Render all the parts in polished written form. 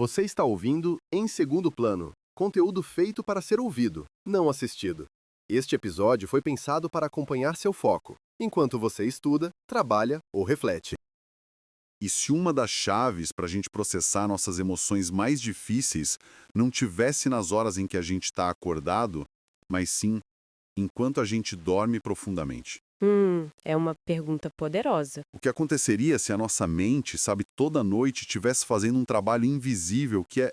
Você está ouvindo Em Segundo Plano, conteúdo feito para ser ouvido, não assistido. Este episódio foi pensado para acompanhar seu foco, enquanto você estuda, trabalha ou reflete. E se uma das chaves para a gente processar nossas emoções mais difíceis não tivesse nas horas em que a gente está acordado, mas sim enquanto a gente dorme profundamente? É uma pergunta poderosa. O que aconteceria se a nossa mente, sabe, toda noite estivesse fazendo um trabalho invisível que é,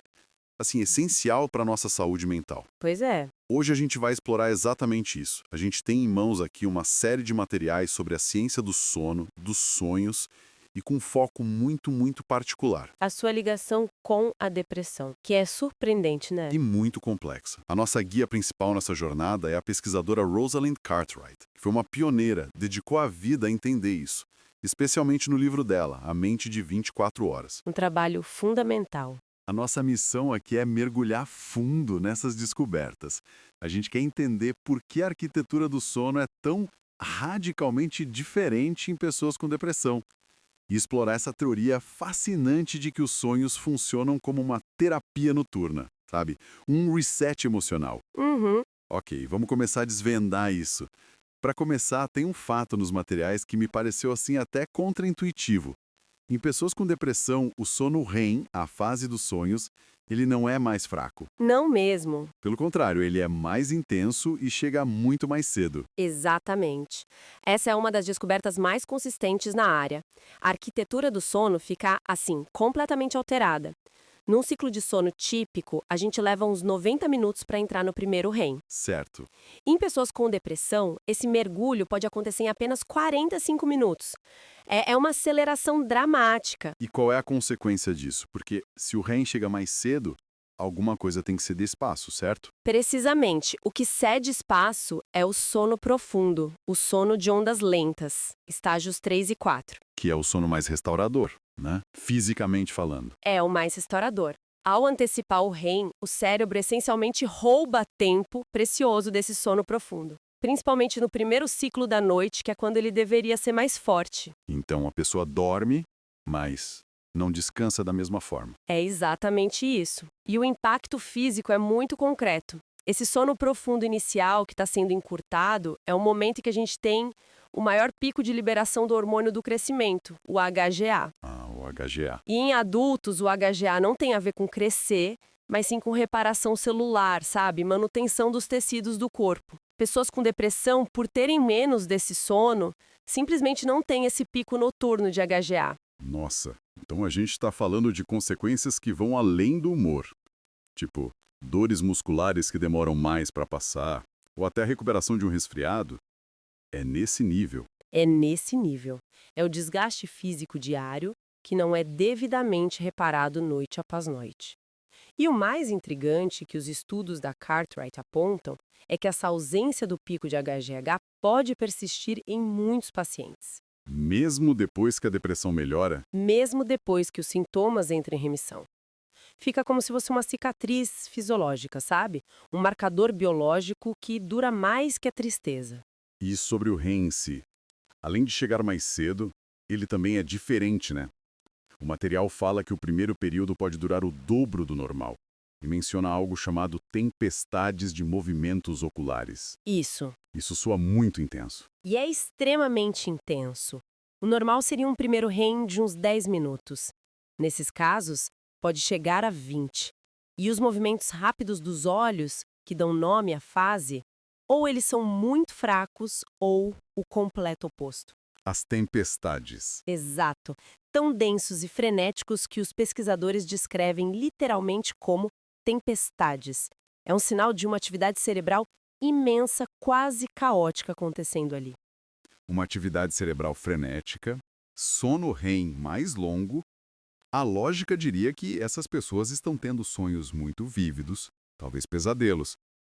assim, essencial para a nossa saúde mental? Pois é, Hoje a gente vai explorar exatamente isso. A gente tem em mãos aqui uma série de materiais sobre a ciência do sono, dos sonhos e com um foco muito particular a sua ligação com a depressão, que é surpreendente, né? e muito complexa. A nossa guia principal nessa jornada é a pesquisadora Rosalind Cartwright, que foi uma pioneira, dedicou a vida a entender isso, especialmente no livro dela, A Mente de 24 Horas. Um trabalho fundamental. A nossa missão aqui é mergulhar fundo nessas descobertas. A gente quer entender por que a arquitetura do sono é tão radicalmente diferente em pessoas com depressão e explorar essa teoria fascinante de que os sonhos funcionam como uma terapia noturna, sabe? Um reset emocional. Uhum. Ok, vamos começar a desvendar isso. Para começar, tem um fato nos materiais que me pareceu assim até contraintuitivo. Em pessoas com depressão, o sono REM, a fase dos sonhos, ele não é mais fraco. Não mesmo. Pelo contrário, ele é mais intenso e chega muito mais cedo. Exatamente. Essa é uma das descobertas mais consistentes na área. A arquitetura do sono fica, assim, completamente alterada. Num ciclo de sono típico, a gente leva uns 90 minutos para entrar no primeiro REM. Certo. Em pessoas com depressão, esse mergulho pode acontecer em apenas 45 minutos. É uma aceleração dramática. E qual é a consequência disso? Porque se o REM chega mais cedo, alguma coisa tem que ceder espaço, certo? Precisamente, o que cede espaço é o sono profundo, o sono de ondas lentas, estágios 3 e 4. Que é o sono mais restaurador, né? Fisicamente falando. É o mais restaurador. Ao antecipar o REM, o cérebro essencialmente rouba tempo precioso desse sono profundo. Principalmente no primeiro ciclo da noite, que é quando ele deveria ser mais forte. Então a pessoa dorme, mas não descansa da mesma forma. É exatamente isso. E o impacto físico é muito concreto. Esse sono profundo inicial que está sendo encurtado é o momento em que a gente tem o maior pico de liberação do hormônio do crescimento, o HGA. Ah, o HGA. E em adultos, o HGA não tem a ver com crescer, mas sim com reparação celular, sabe? Manutenção dos tecidos do corpo. Pessoas com depressão, por terem menos desse sono, simplesmente não têm esse pico noturno de HGA. Nossa, então a gente está falando de consequências que vão além do humor. Tipo, dores musculares que demoram mais para passar, ou até a recuperação de um resfriado. É nesse nível. É nesse nível. É o desgaste físico diário que não é devidamente reparado noite após noite. E o mais intrigante que os estudos da Cartwright apontam é que essa ausência do pico de HGH pode persistir em muitos pacientes, Mesmo depois que a depressão melhora, mesmo depois que os sintomas entrem em remissão. Fica como se fosse uma cicatriz fisiológica, sabe? Um marcador biológico que dura mais que a tristeza. e sobre o REM em si. Além de chegar mais cedo, ele também é diferente, né? O material fala que o primeiro período pode durar o dobro do normal e menciona algo chamado tempestades de movimentos oculares. Isso. Isso soa muito intenso. E é extremamente intenso. O normal seria um primeiro REM de uns 10 minutos. Nesses casos, pode chegar a 20. E os movimentos rápidos dos olhos, que dão nome à fase, ou eles são muito fracos ou o completo oposto. As tempestades. Exato. Tão densos e frenéticos que os pesquisadores descrevem literalmente como tempestades. É um sinal de uma atividade cerebral imensa, quase caótica acontecendo ali. Uma atividade cerebral frenética, sono REM mais longo. A lógica diria que essas pessoas estão tendo sonhos muito vívidos, talvez pesadelos.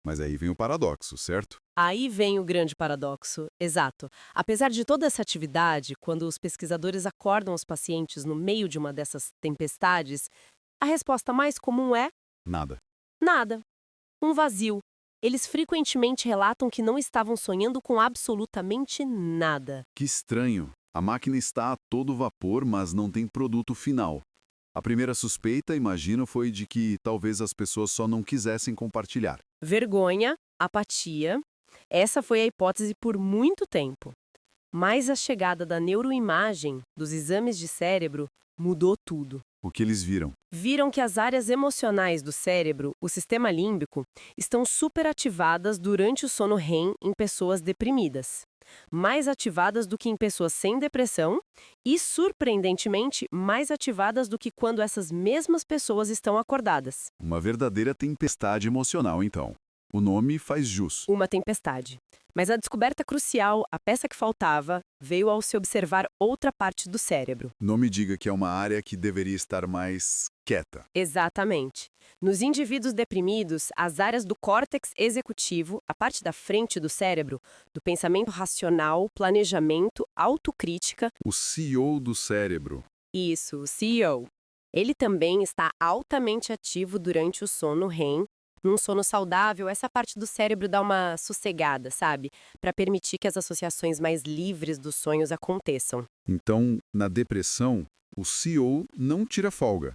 Mas aí vem o paradoxo, certo? Aí vem o grande paradoxo. Exato. Apesar de toda essa atividade, quando os pesquisadores acordam os pacientes no meio de uma dessas tempestades, a resposta mais comum é Nada. nada. Um vazio. Eles frequentemente relatam que não estavam sonhando com absolutamente nada. Que estranho. A máquina está a todo vapor, mas não tem produto final. A primeira suspeita, imagino, foi de que talvez as pessoas só não quisessem compartilhar. Vergonha, apatia. Essa foi a hipótese por muito tempo. Mas a chegada da neuroimagem, dos exames de cérebro, mudou tudo. O que eles viram? Viram que as áreas emocionais do cérebro, o sistema límbico, estão superativadas durante o sono REM em pessoas deprimidas. Mais ativadas do que em pessoas sem depressão e, surpreendentemente, mais ativadas do que quando essas mesmas pessoas estão acordadas. Uma verdadeira tempestade emocional, então. O nome faz jus. Uma tempestade. Mas a descoberta crucial, a peça que faltava, veio ao se observar outra parte do cérebro. Não me diga que é uma área que deveria estar mais quieta. Exatamente. Nos indivíduos deprimidos, as áreas do córtex executivo, a parte da frente do cérebro, do pensamento racional, planejamento, autocrítica, O CEO do cérebro. isso, o CEO, ele também está altamente ativo durante o sono REM. Num sono saudável, essa parte do cérebro dá uma sossegada, sabe? Para permitir que as associações mais livres dos sonhos aconteçam. Então, na depressão, o CEO não tira folga.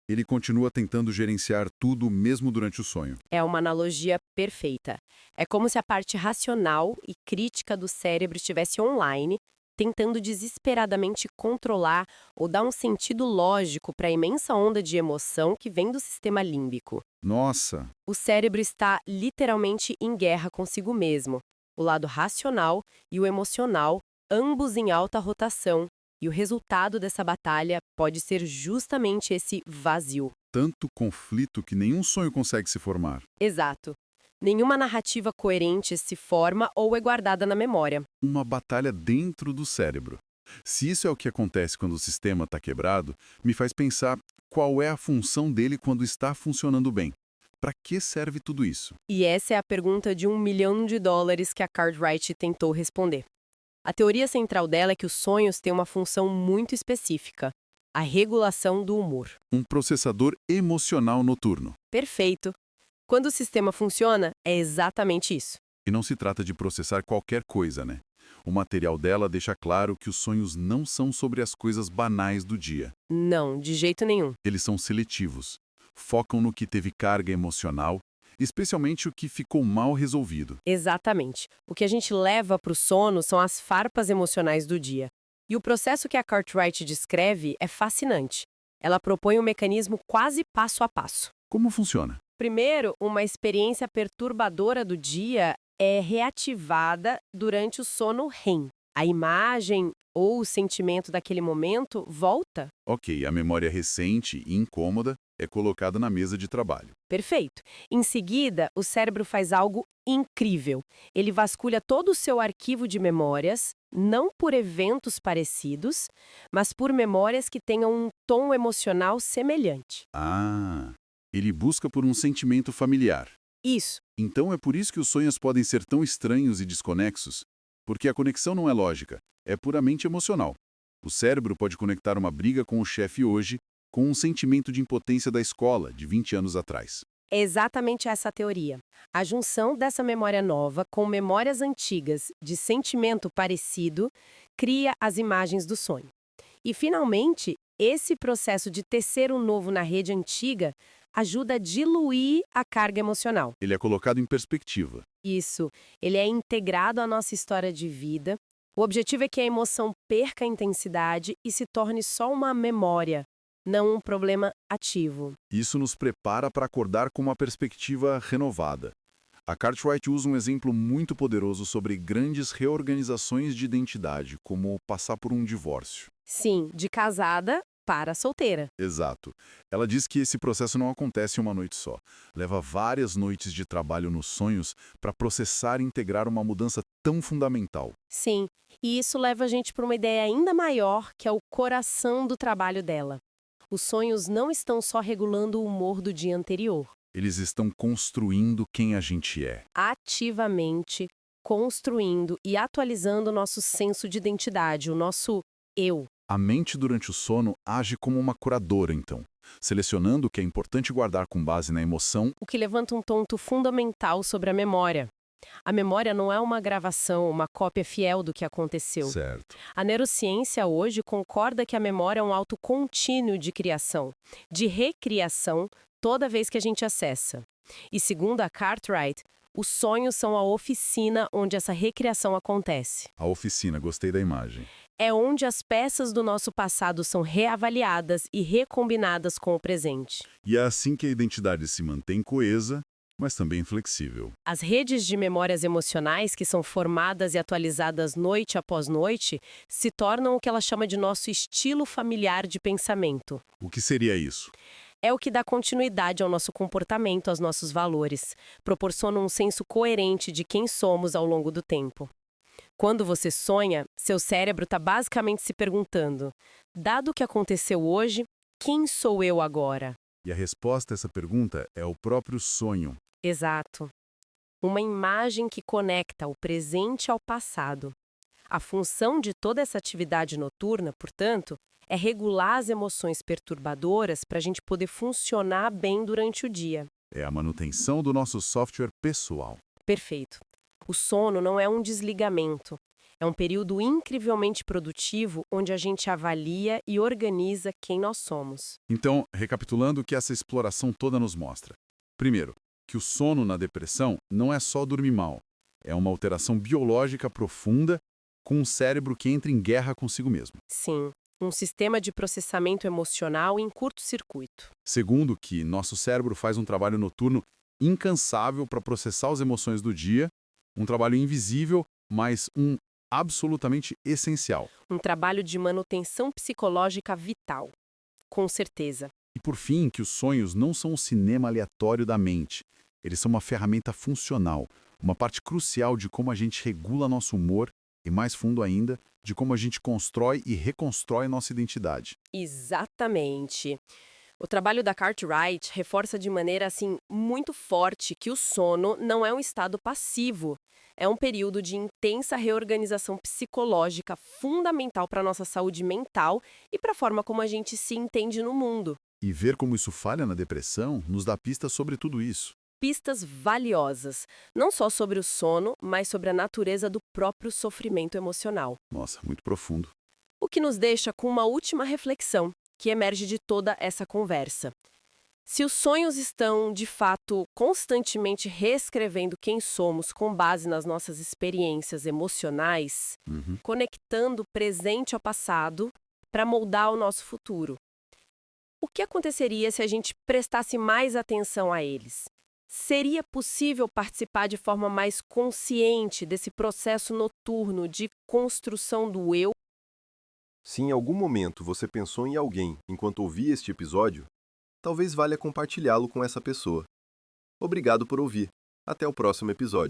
Ele continua tentando gerenciar tudo mesmo durante o sonho. É uma analogia perfeita. É como se a parte racional e crítica do cérebro estivesse online, tentando desesperadamente controlar ou dar um sentido lógico para a imensa onda de emoção que vem do sistema límbico. Nossa, O cérebro está literalmente em guerra consigo mesmo. O lado racional e o emocional, ambos em alta rotação. E o resultado dessa batalha pode ser justamente esse vazio. tanto conflito que nenhum sonho consegue se formar. Exato. Nenhuma narrativa coerente se forma ou é guardada na memória. Uma batalha dentro do cérebro. Se isso é o que acontece quando o sistema está quebrado, me faz pensar qual é a função dele quando está funcionando bem. Para que serve tudo isso? E essa é a pergunta de $1 milhão que a Cartwright tentou responder. A teoria central dela é que os sonhos têm uma função muito específica: a regulação do humor. Um processador emocional noturno. Perfeito. Quando o sistema funciona, é exatamente isso. E não se trata de processar qualquer coisa, né? O material dela deixa claro que os sonhos não são sobre as coisas banais do dia. Não, de jeito nenhum. Eles são seletivos. Focam no que teve carga emocional, especialmente o que ficou mal resolvido. Exatamente. O que a gente leva para o sono são as farpas emocionais do dia. E o processo que a Cartwright descreve é fascinante. Ela propõe um mecanismo quase passo a passo. Como funciona? Primeiro, uma experiência perturbadora do dia é reativada durante o sono REM. A imagem ou o sentimento daquele momento volta. Ok, a memória recente e incômoda é colocada na mesa de trabalho. Perfeito. Em seguida, o cérebro faz algo incrível. Ele vasculha todo o seu arquivo de memórias, não por eventos parecidos, mas por memórias que tenham um tom emocional semelhante. Ah, ele busca por um sentimento familiar. Isso. Então é por isso que os sonhos podem ser tão estranhos e desconexos, porque a conexão não é lógica, é puramente emocional. O cérebro pode conectar uma briga com o chefe hoje com um sentimento de impotência da escola de 20 anos atrás. É exatamente essa a teoria. A junção dessa memória nova com memórias antigas de sentimento parecido cria as imagens do sonho. E, finalmente, esse processo de tecer um novo na rede antiga ajuda a diluir a carga emocional. Ele é colocado em perspectiva. Isso, ele é integrado à nossa história de vida. O objetivo é que a emoção perca a intensidade e se torne só uma memória, não um problema ativo. Isso nos prepara para acordar com uma perspectiva renovada. A Cartwright usa um exemplo muito poderoso sobre grandes reorganizações de identidade, como passar por um divórcio. Sim, de casada para solteira. Exato. Ela diz que esse processo não acontece em uma noite só. Leva várias noites de trabalho nos sonhos para processar e integrar uma mudança tão fundamental. Sim, e isso leva a gente para uma ideia ainda maior, que é o coração do trabalho dela. Os sonhos não estão só regulando o humor do dia anterior. Eles estão construindo quem a gente é. Ativamente construindo e atualizando o nosso senso de identidade, o nosso eu. A mente durante o sono age como uma curadora, então, selecionando o que é importante guardar com base na emoção O que levanta um ponto fundamental sobre a memória. A memória não é uma gravação, uma cópia fiel do que aconteceu. Certo. A neurociência hoje concorda que a memória é um ato contínuo de criação, de recriação, toda vez que a gente acessa. E segundo a Cartwright, os sonhos são a oficina onde essa recriação acontece. A oficina, gostei da imagem. É onde as peças do nosso passado são reavaliadas e recombinadas com o presente. E é assim que a identidade se mantém coesa, mas também flexível. As redes de memórias emocionais, que são formadas e atualizadas noite após noite, se tornam o que ela chama de nosso estilo familiar de pensamento. O que seria isso? É o que dá continuidade ao nosso comportamento, aos nossos valores, proporciona um senso coerente de quem somos ao longo do tempo. Quando você sonha, seu cérebro está basicamente se perguntando: dado o que aconteceu hoje, quem sou eu agora? E a resposta a essa pergunta é o próprio sonho. Exato. Uma imagem que conecta o presente ao passado. A função de toda essa atividade noturna, portanto, é regular as emoções perturbadoras para a gente poder funcionar bem durante o dia. É a manutenção do nosso software pessoal. Perfeito. O sono não é um desligamento. É um período incrivelmente produtivo onde a gente avalia e organiza quem nós somos. Então, recapitulando o que essa exploração toda nos mostra. Primeiro, que o sono na depressão não é só dormir mal. É uma alteração biológica profunda com um cérebro que entra em guerra consigo mesmo. Sim, um sistema de processamento emocional em curto-circuito. Segundo, que nosso cérebro faz um trabalho noturno incansável para processar as emoções do dia, um trabalho invisível, mas absolutamente essencial. Um trabalho de manutenção psicológica vital. Com certeza. E por fim, que os sonhos não são um cinema aleatório da mente. Eles são uma ferramenta funcional, uma parte crucial de como a gente regula nosso humor e, mais fundo ainda, de como a gente constrói e reconstrói nossa identidade. Exatamente. O trabalho da Cartwright reforça de maneira muito forte que o sono não é um estado passivo. É um período de intensa reorganização psicológica fundamental para a nossa saúde mental e para a forma como a gente se entende no mundo. E ver como isso falha na depressão nos dá pistas sobre tudo isso. Pistas valiosas, não só sobre o sono, mas sobre a natureza do próprio sofrimento emocional. Nossa, muito profundo. O que nos deixa com uma última reflexão, que emerge de toda essa conversa. Se os sonhos estão, de fato, constantemente reescrevendo quem somos com base nas nossas experiências emocionais, conectando o presente ao passado para moldar o nosso futuro, o que aconteceria se a gente prestasse mais atenção a eles? Seria possível participar de forma mais consciente desse processo noturno de construção do eu? Se em algum momento você pensou em alguém enquanto ouvia este episódio, talvez valha compartilhá-lo com essa pessoa. Obrigado por ouvir. Até o próximo episódio.